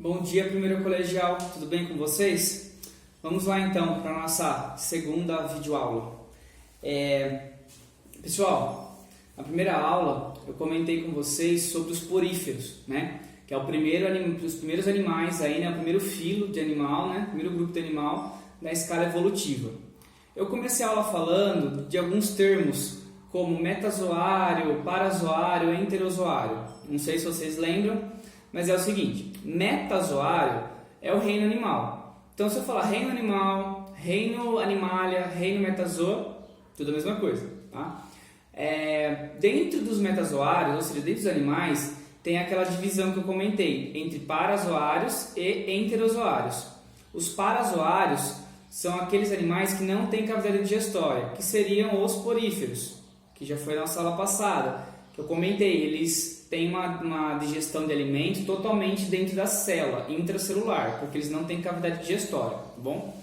Bom dia, primeiro colegial, tudo bem com vocês? Vamos lá então para a nossa segunda videoaula. Pessoal, na primeira aula eu comentei com vocês sobre os poríferos, né? Que é os primeiros animais, aí, né? O primeiro filo de animal, né? O primeiro grupo de animal da escala evolutiva. Eu comecei a aula falando de alguns termos como metazoário, parazoário e enterozoário. Não sei se vocês lembram, mas é o seguinte: metazoário é o reino animal. Então, se eu falar reino animal, reino animalia, reino metazoa, tudo a mesma coisa, tá? Dentro dos metazoários, ou seja, dentro dos animais, tem aquela divisão que eu comentei entre parazoários e enterozoários. Os parazoários são aqueles animais que não têm cavidade digestória, que seriam os poríferos, que já foi na nossa aula passada, que eu comentei. Eles têm uma digestão de alimento totalmente dentro da célula intracelular, porque eles não têm cavidade digestória, tá bom?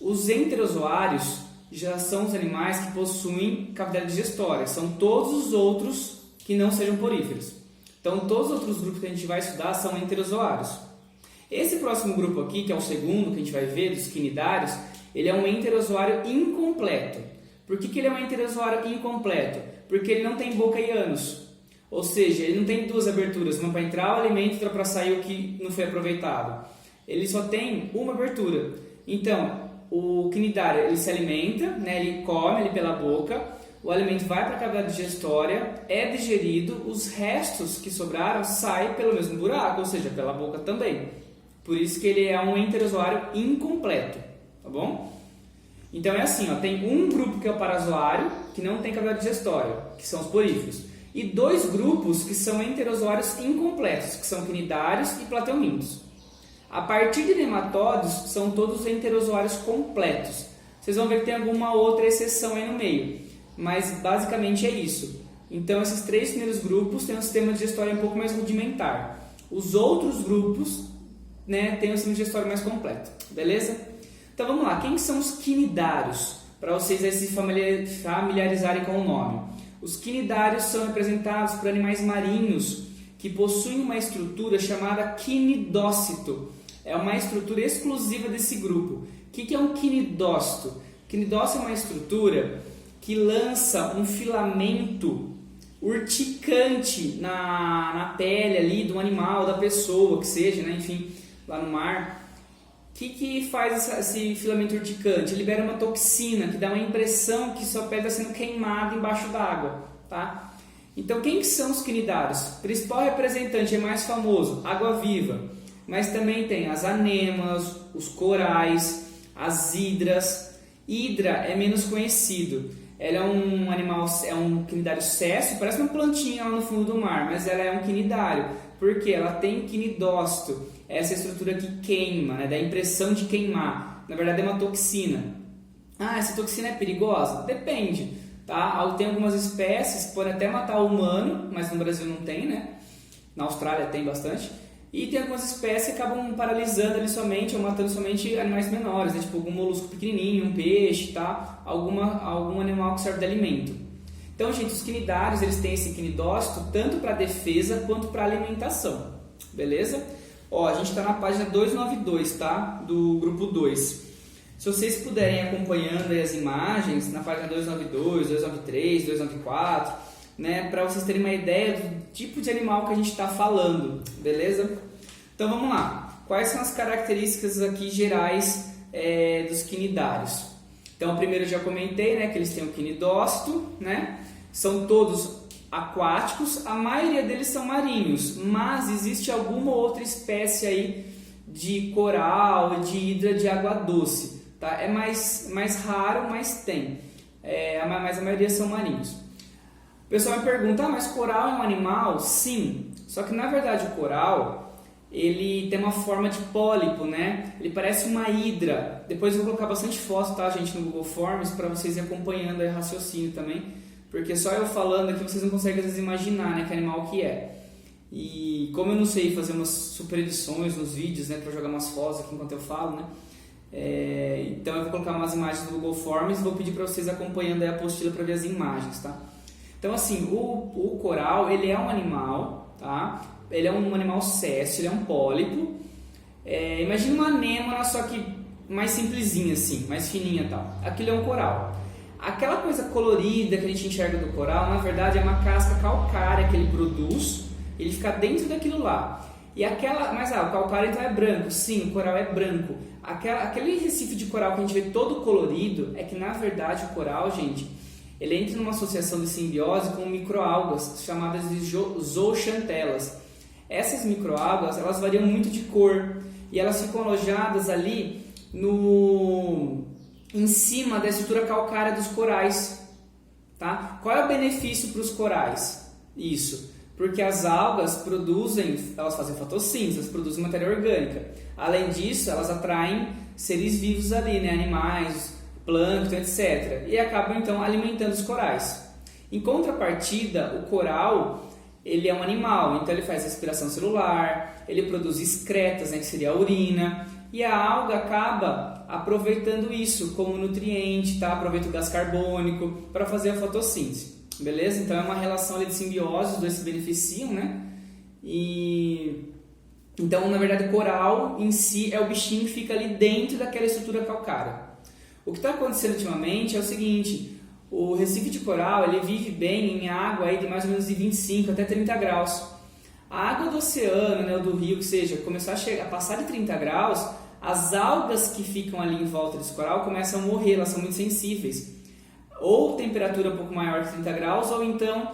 Os enterozoários já são os animais que possuem cavidade digestória, são todos os outros que não sejam poríferos. Então, todos os outros grupos que a gente vai estudar são enterozoários. Esse próximo grupo aqui, que é o segundo que a gente vai ver, dos quinidários, ele é um enterozoário incompleto. Por que ele é um enterozoário incompleto? Porque ele não tem boca e ânus. Ou seja, ele não tem duas aberturas, uma para entrar o alimento e outra para sair o que não foi aproveitado. Ele só tem uma abertura. Então, o quinidário, ele se alimenta, né? Ele come ali pela boca, o alimento vai para a cavidade digestória, é digerido, os restos que sobraram saem pelo mesmo buraco, ou seja, pela boca também. Por isso que ele é um enterozoário incompleto, tá bom? Então é assim, ó, tem um grupo que é o parazoário, que não tem cavidade digestória, que são os poríferos, e dois grupos que são enterozoários incompletos, que são quinidários e plateumintos. A partir de nematóides, são todos enterozoários completos. Vocês vão ver que tem alguma outra exceção aí no meio, mas basicamente é isso. Então esses três primeiros grupos têm um sistema digestório um pouco mais rudimentar. Os outros grupos, né, têm um sistema digestório mais completo, beleza? Então vamos lá, quem são os quinidários? Para vocês aí se familiarizarem com o nome. Os quinidários são representados por animais marinhos que possuem uma estrutura chamada quinidócito. É uma estrutura exclusiva desse grupo. O que é um quinidócito? Quinidócito é uma estrutura que lança um filamento urticante na pele ali do animal, da pessoa, que seja, né? Enfim, lá no mar. O que faz esse filamento urticante? Ele libera uma toxina que dá uma impressão que sua pele está sendo queimada embaixo d'água, tá? Então, quem que são os quinidários? O principal representante é mais famoso, água-viva, mas também tem as anemas, os corais, as hidras. Hidra é menos conhecido. Ela é um animal, é um quinidário cesso, parece uma plantinha lá no fundo do mar, mas ela é um quinidário, porque ela tem quinidócito, essa estrutura que queima, né, dá a impressão de queimar. Na verdade é uma toxina. Ah, essa toxina é perigosa? Depende, tá? Tem algumas espécies que podem até matar o humano, mas no Brasil não tem, né? Na Austrália tem bastante. E tem algumas espécies que acabam paralisando ali somente, ou matando somente animais menores, né? Tipo algum molusco pequenininho, um peixe, tá? Algum animal que serve de alimento. Então, gente, os quinidários, eles têm esse quinidócito tanto para defesa quanto para alimentação, beleza? Ó, a gente está na página 292, tá? Do grupo 2. Se vocês puderem acompanhando aí as imagens, na página 292, 293, 294, né? Para vocês terem uma ideia do tipo de animal que a gente está falando, beleza? Então vamos lá. Quais são as características aqui gerais dos quinidários? Então, primeiro eu já comentei, né, que eles têm o quinidócito, né? São todos aquáticos, a maioria deles são marinhos, mas existe alguma outra espécie aí de coral, de hidra de água doce, tá? É mais raro, mas tem. Mas a maioria são marinhos. O pessoal me pergunta, mas coral é um animal? Sim, só que na verdade o coral, ele tem uma forma de pólipo, né? Ele parece uma hidra. Depois eu vou colocar bastante foto, tá, gente, no Google Forms, para vocês ir acompanhando aí o raciocínio também, porque só eu falando aqui vocês não conseguem às vezes imaginar, né, que animal que é. E como eu não sei fazer umas super edições nos vídeos, né, para jogar umas fotos aqui enquanto eu falo, né, então eu vou colocar umas imagens no Google Forms e vou pedir para vocês acompanhando aí a apostila para ver as imagens, tá? Então, assim, o coral, ele é um animal, tá? ele é um animal séssil, ele é um pólipo. Imagina uma anêmona, só que mais simplesinha assim, mais fininha e tal. Aquilo é um coral. Aquela coisa colorida que a gente enxerga do coral, na verdade é uma casca calcária que ele produz, ele fica dentro daquilo lá. Mas o calcário então é branco, sim, o coral é branco. Aquele recife de coral que a gente vê todo colorido, é que na verdade o coral, gente, ele entra numa associação de simbiose com microalgas chamadas de zooxantelas. Essas microalgas, elas variam muito de cor e elas ficam alojadas ali em cima da estrutura calcária dos corais, tá? Qual é o benefício para os corais? Isso, porque as algas elas fazem fotossíntese, elas produzem matéria orgânica. Além disso, elas atraem seres vivos ali, né? Animais, plâncton, etc. E acabam então alimentando os corais. Em contrapartida, o coral, ele é um animal, então ele faz respiração celular, ele produz excretas, né, que seria a urina, e a alga acaba aproveitando isso como nutriente, tá? Aproveita o gás carbônico para fazer a fotossíntese, beleza? Então é uma relação ali de simbiose, os dois se beneficiam, né? Então, na verdade, o coral em si é o bichinho que fica ali dentro daquela estrutura calcária. O que está acontecendo ultimamente é o seguinte: o recife de coral ele vive bem em água aí de mais ou menos de 25 até 30 graus. A água do oceano, né, ou do rio, que seja, começar a passar de 30 graus, as algas que ficam ali em volta desse coral começam a morrer, elas são muito sensíveis. Ou temperatura um pouco maior que 30 graus, ou então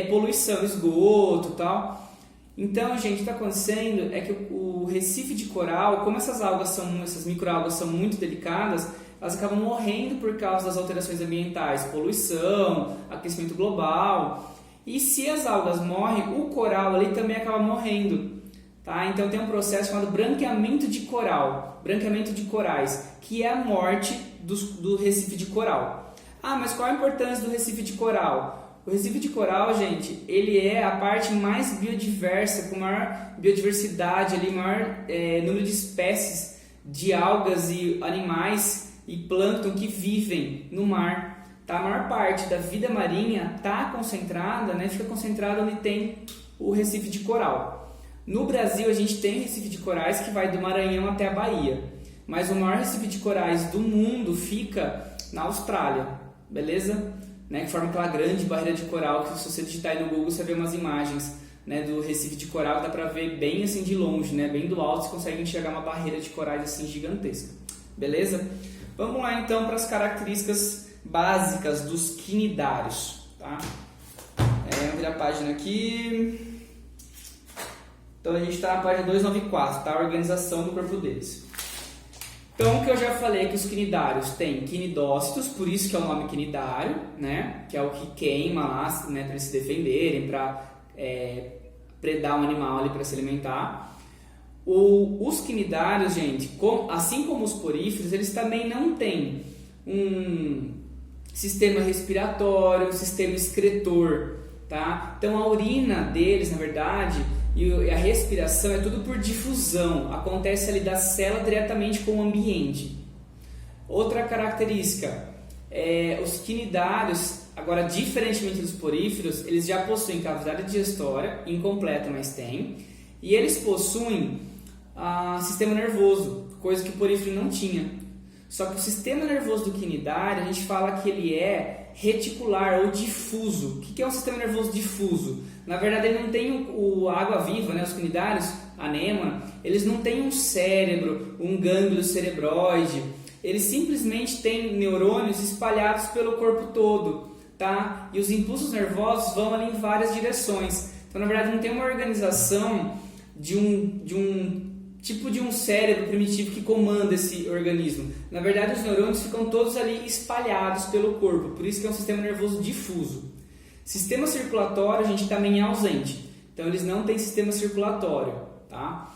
poluição, esgoto e tal. Então, gente, o que está acontecendo é que o recife de coral, como essas microalgas são muito delicadas, elas acabam morrendo por causa das alterações ambientais, poluição, aquecimento global. E se as algas morrem, o coral ali também acaba morrendo. Tá? Então tem um processo chamado branqueamento de coral, branqueamento de corais, que é a morte do recife de coral. Ah, mas qual a importância do recife de coral? O recife de coral, gente, ele é a parte mais biodiversa, com maior biodiversidade, ali, maior número de espécies de algas e animais e plâncton que vivem no mar. Tá? A maior parte da vida marinha está concentrada, né? Fica concentrada onde tem o recife de coral. No Brasil, a gente tem recife de corais que vai do Maranhão até a Bahia, mas o maior recife de corais do mundo fica na Austrália, beleza? Né, que forma aquela grande barreira de coral que, se você digitar aí no Google, você vê umas imagens, né, do recife de coral, dá pra ver bem assim de longe, né, bem do alto, você consegue enxergar uma barreira de corais assim gigantesca, beleza? Vamos lá então para as características básicas dos quinidários, tá? Vamos virar a página aqui. Então a gente está na página 294, tá? A organização do corpo deles. Então, o que eu já falei é que os quinidários têm quinidócitos, por isso que é o nome quinidário, né? Que é o que queima lá, né, para eles se defenderem, para predar um animal ali para se alimentar. Os quinidários, gente, assim como os poríferos, eles também não têm um sistema respiratório, um sistema excretor, tá? Então a urina deles, na verdade, e a respiração é tudo por difusão, acontece ali da célula diretamente com o ambiente. Outra característica, os quinidários, agora diferentemente dos poríferos, eles já possuem cavidade digestória, incompleta, mas tem, e eles possuem sistema nervoso, coisa que o porífero não tinha. Só que o sistema nervoso do quinidário, a gente fala que ele é reticular ou difuso. O que é um sistema nervoso difuso? Na verdade, ele não tem a água-viva, né? Os quinidários, a anêmona, eles não têm um cérebro, um gânglio cerebroide. Eles simplesmente têm neurônios espalhados pelo corpo todo, tá? E os impulsos nervosos vão ali em várias direções. Então, na verdade, não tem uma organização de um tipo de um cérebro primitivo que comanda esse organismo. Na verdade, os neurônios ficam todos ali espalhados pelo corpo, por isso que é um sistema nervoso difuso. Sistema circulatório, a gente também é ausente, então eles não têm sistema circulatório, tá?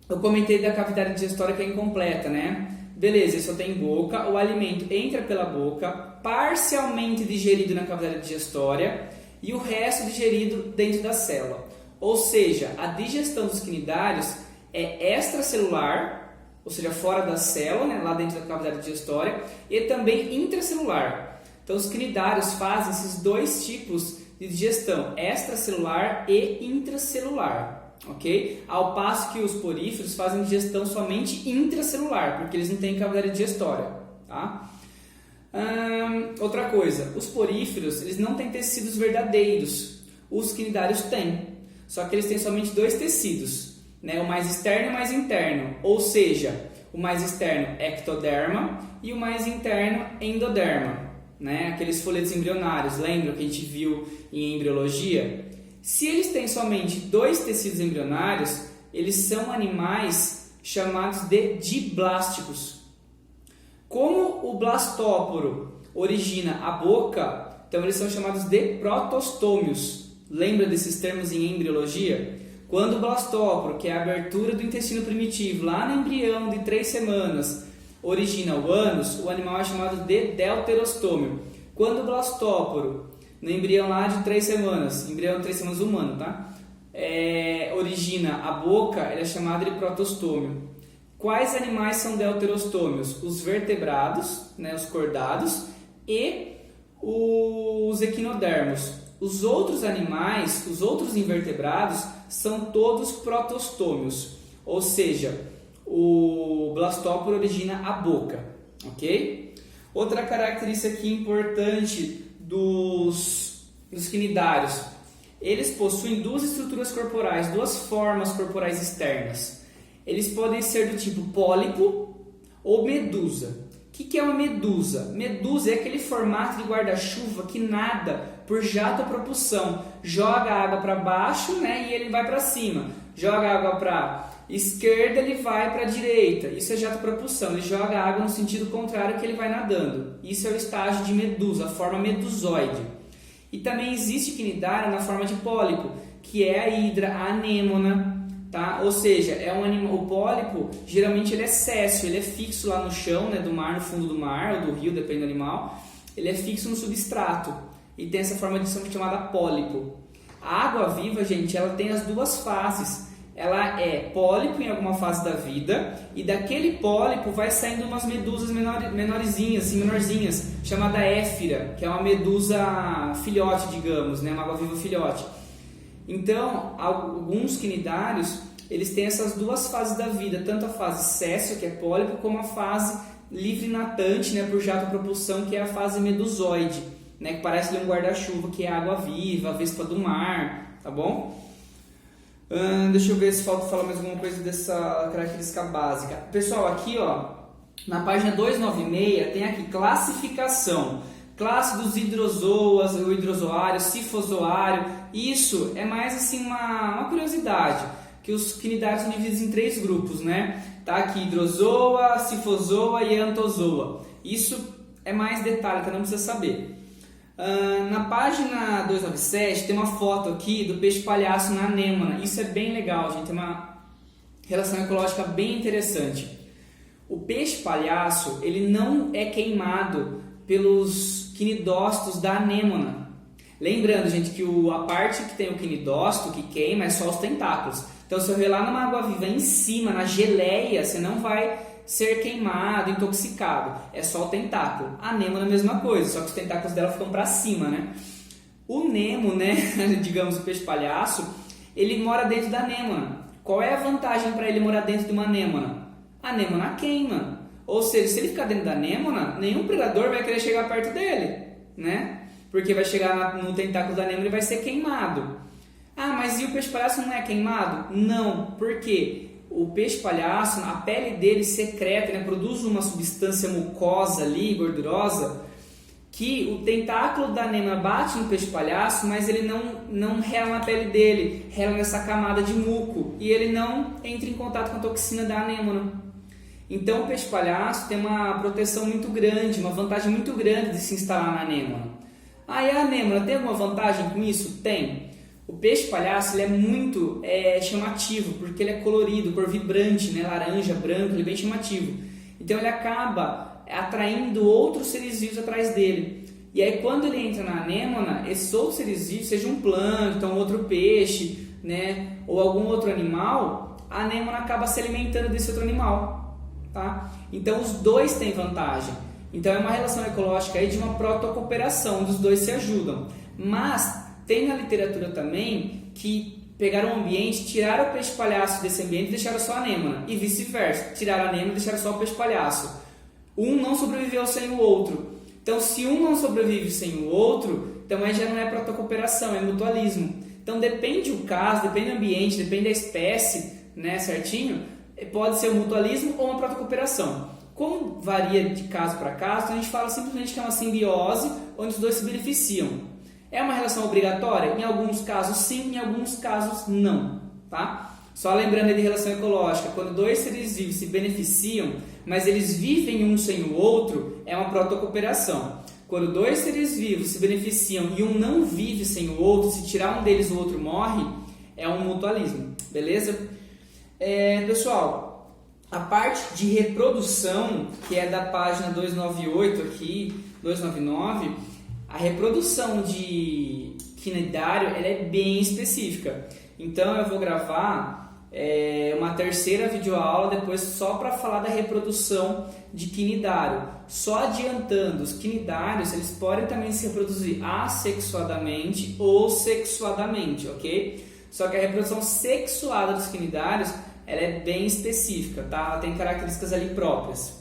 Eu comentei da cavidade digestória que é incompleta, né? Beleza, ele só tem boca, o alimento entra pela boca, parcialmente digerido na cavidade digestória e o resto digerido dentro da célula. Ou seja, a digestão dos quinidários é extracelular, ou seja, fora da célula, né, lá dentro da cavidade digestória, e também intracelular. Então, os quinidários fazem esses dois tipos de digestão extracelular e intracelular, ok? Ao passo que os poríferos fazem digestão somente intracelular, porque eles não têm cavidade digestória, tá? Outra coisa, os poríferos eles não têm tecidos verdadeiros, os quinidários têm, só que eles têm somente dois tecidos, né? O mais externo e o mais interno, ou seja, o mais externo ectoderma e o mais interno endoderma, né? Aqueles folhetos embrionários, lembra que a gente viu em embriologia? Se eles têm somente dois tecidos embrionários, eles são animais chamados de diblásticos. Como o blastóporo origina a boca, então eles são chamados de protostômios. Lembra desses termos em embriologia? Quando o blastóporo, que é a abertura do intestino primitivo, lá no embrião de 3 semanas, origina o ânus, o animal é chamado de deuterostômio. Quando o blastóporo, no embrião lá de 3 semanas, embrião de 3 semanas humano, tá? Origina a boca, ele é chamado de protostômio. Quais animais são deuterostômios? Os vertebrados, né, os cordados, e os equinodermos. Os outros animais, os outros invertebrados, são todos protostômios, ou seja, o blastóporo origina a boca, ok? Outra característica aqui importante dos quinidários, eles possuem duas estruturas corporais, duas formas corporais externas. Eles podem ser do tipo pólipo ou medusa. O que é uma medusa? Medusa é aquele formato de guarda-chuva que nada por jato-propulsão. Joga a água para baixo, né, e ele vai para cima. Joga a água para esquerda, ele vai para a direita. Isso é jato-propulsão. Ele joga a água no sentido contrário que ele vai nadando. Isso é o estágio de medusa, a forma medusoide. E também existe quinidário na forma de pólipo, que é a hidra, a anêmona. Tá? Ou seja, é um animal, o pólipo geralmente ele é séssil, ele é fixo lá no chão, né, do mar, no fundo do mar ou do rio, depende do animal. Ele é fixo no substrato e tem essa forma de chamada pólipo. A água-viva, gente, ela tem as duas faces. Ela é pólipo em alguma fase da vida e daquele pólipo vai saindo umas medusas menorzinhas, assim, menorzinhas, chamada éfira, que é uma medusa filhote, digamos, né, uma água-viva filhote. Então, alguns quinidários, eles têm essas duas fases da vida, tanto a fase séssil, que é pólipo, como a fase livre natante, né, por jato-propulsão, que é a fase medusoide, né, que parece um guarda-chuva, que é a água-viva, a vespa do mar, tá bom? Deixa eu ver se falta falar mais alguma coisa dessa característica básica. Pessoal, aqui ó, na página 296 tem aqui classificação. Classe dos hidrozoas, o hidrozoário, cifozoário. Isso é mais assim uma curiosidade, que os quinidários são divididos em 3 grupos, né? Tá aqui hidrozoa, cifozoa e antozoa. Isso é mais detalhe, que não precisa saber. Na página 297 tem uma foto aqui do peixe palhaço na anêmona. Isso é bem legal, gente, tem uma relação ecológica bem interessante. O peixe palhaço, ele não é queimado pelos quinidócitos da anêmona. Lembrando, gente, que a parte que tem o quinidócito, que queima, é só os tentáculos. Então, se eu ver lá numa água-viva em cima, na geleia, você não vai ser queimado, intoxicado. É só o tentáculo. A anêmona é a mesma coisa, só que os tentáculos dela ficam para cima, né? O Nemo, né, digamos o peixe palhaço, ele mora dentro da anêmona. Qual é a vantagem para ele morar dentro de uma anêmona? A anêmona queima. Ou seja, se ele ficar dentro da anêmona, nenhum predador vai querer chegar perto dele, né? Porque vai chegar no tentáculo da anêmona e vai ser queimado. Ah, mas e o peixe palhaço não é queimado? Não, porque o peixe palhaço, a pele dele secreta, né, produz uma substância mucosa ali, gordurosa, que o tentáculo da anêmona bate no peixe palhaço, mas ele não rela na pele dele, rela nessa camada de muco, e ele não entra em contato com a toxina da anêmona. Então o peixe palhaço tem uma proteção muito grande, uma vantagem muito grande de se instalar na anêmona. Ah, e a anêmona tem alguma vantagem com isso? Tem. O peixe palhaço ele é muito chamativo, porque ele é colorido, cor vibrante, né? Laranja, branco, ele é bem chamativo. Então ele acaba atraindo outros seres vivos atrás dele. E aí quando ele entra na anêmona, esses outros seres vivos, seja um plâncton, outro peixe, né? Ou algum outro animal, a anêmona acaba se alimentando desse outro animal. Tá? Então os dois têm vantagem. Então é uma relação ecológica aí de uma protocooperação, os dois se ajudam. Mas Tem na literatura também que pegaram o ambiente, tiraram o peixe-palhaço desse ambiente e deixaram só a anêmona, e vice-versa, tiraram a anêmona e deixaram só o peixe-palhaço. Um não sobreviveu sem o outro. Então, se um não sobrevive sem o outro, então aí já não é protocooperação, é mutualismo. Então, depende do caso, depende do ambiente, depende da espécie, né, certinho, pode ser um mutualismo ou uma protocooperação. Como varia de caso para caso, então a gente fala simplesmente que é uma simbiose onde os dois se beneficiam. É uma relação obrigatória? Em alguns casos sim, em alguns casos não, tá? Só lembrando aí de relação ecológica, quando dois seres vivos se beneficiam, mas eles vivem um sem o outro, é uma protocooperação. Quando dois seres vivos se beneficiam e um não vive sem o outro, se tirar um deles o outro morre, é um mutualismo, beleza? Pessoal, a parte de reprodução, que é da página 298 aqui, 299, a reprodução de quinidário ela é bem específica. Então eu vou gravar uma terceira videoaula depois só para falar da reprodução de quinidário. Só adiantando, os quinidários eles podem também se reproduzir assexuadamente ou sexuadamente, ok? Só que a reprodução sexuada dos quinidários ela é bem específica, tá? Ela tem características ali próprias.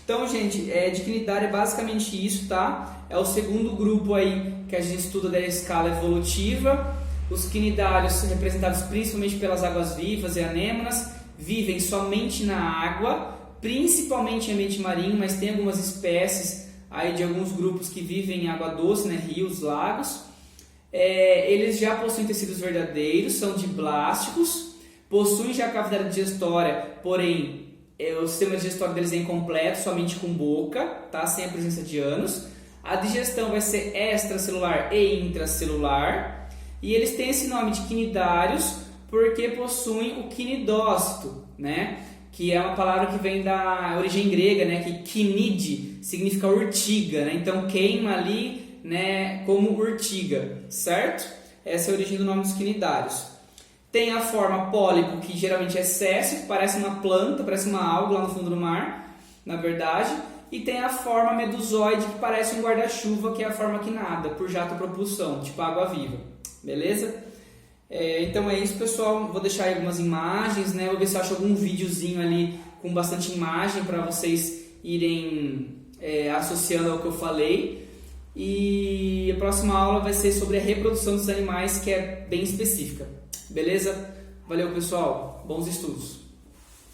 Então, gente, de quinidário é basicamente isso, tá? É o segundo grupo aí que a gente estuda da escala evolutiva. Os quinidários, representados principalmente pelas águas-vivas e anêmonas, vivem somente na água, principalmente em ambiente marinho, mas tem algumas espécies aí de alguns grupos que vivem em água doce, né? Rios, lagos. Eles já possuem tecidos verdadeiros, são diblásticos, possuem já cavidade digestória, porém o sistema digestório deles é incompleto, somente com boca, tá? Sem a presença de ânus. A digestão vai ser extracelular e intracelular. E eles têm esse nome de quinidários porque possuem o quinidócito, né? Que é uma palavra que vem da origem grega, né? Que quinide significa urtiga, né? Então queima ali, né? Como urtiga, certo? Essa é a origem do nome dos quinidários. Tem a forma pólipo, que geralmente é céssio, parece uma planta, parece uma alga lá no fundo do mar, na verdade. E tem a forma medusoide, que parece um guarda-chuva, que é a forma que nada, por jato-propulsão, tipo água-viva. Beleza? Então é isso, pessoal. Vou deixar aí algumas imagens, né? Vou ver se eu acho algum videozinho ali com bastante imagem para vocês irem associando ao que eu falei. E a próxima aula vai ser sobre a reprodução dos animais, que é bem específica. Beleza? Valeu, pessoal. Bons estudos.